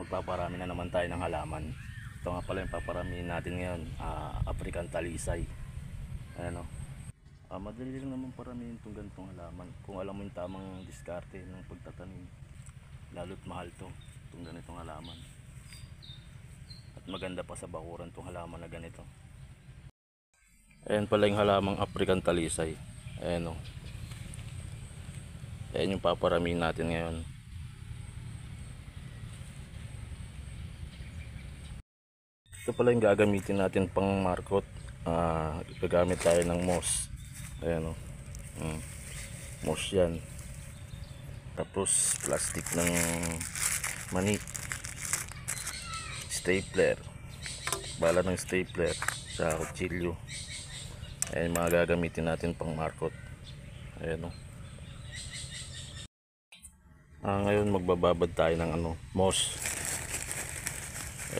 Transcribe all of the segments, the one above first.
magpaparami na naman tayo ng halaman. Ito nga pala yung paparamihin natin ngayon, African talisay. Ayan o. Madali lang naman paramihin itong ganitong halaman kung alam mo yung tamang diskarte ng pagtatanim. Lalo't mahal itong ganitong halaman. At maganda pa sa bakuran itong halaman na ganito. Ayan pala yung halamang African talisay. Ayan o. Ayan yung paparamihin natin ngayon. Ito pala yung gagamitin natin pang markot. Gagamit tayo ng moss. Ayan o. Moss yan. Tapos plastic ng mani. Stapler. Bala ng stapler. Sa kutsilyo. Ayan mga gagamitin natin pang markot. Ayan o. Ngayon magbababad tayo ng moss.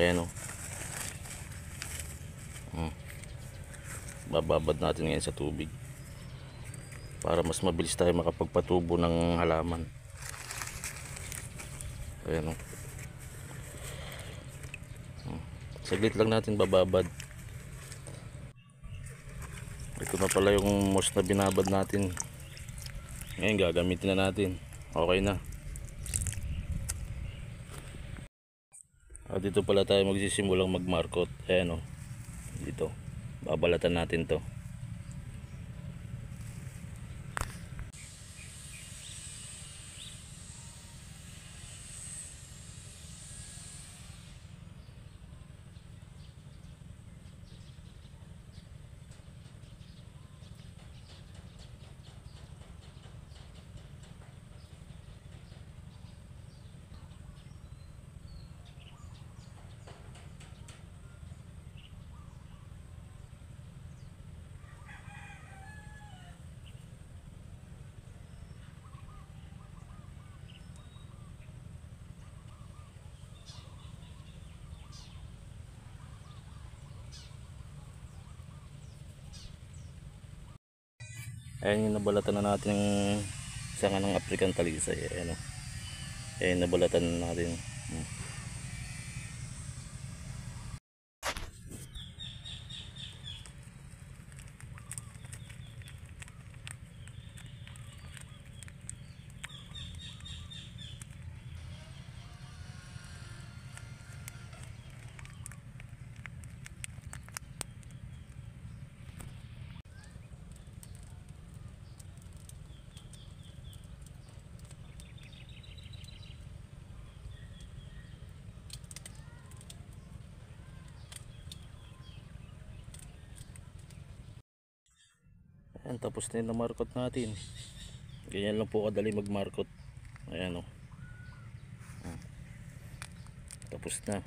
Ayan o. Bababad natin ngayon sa tubig para mas mabilis tayo makapagpatubo ng halaman. Ayan o. Saglit lang natin bababad. Ito na pala yung moss na binabad natin. Ngayon gagamitin na natin. Okay na. Dito pala tayo magsisimulang magmarkot. Ayan o. Dito. Babalatan natin to. Ayan yung nabalatan na natin ng sanga ng African talisay. Ayan o. Ayan nabalatan na natin. Ayan, tapos na yung namarkot natin. Ganyan lang po kadali magmarkot. Ayan o. Tapos na.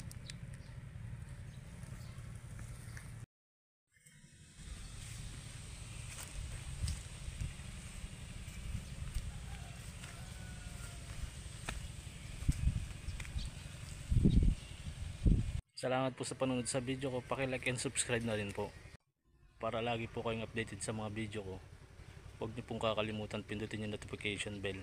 Salamat po sa panonood sa video ko. Paki-like and subscribe na rin po para lagi po kayong updated sa mga video ko. Huwag niyo pong kakalimutan pindutin yung notification bell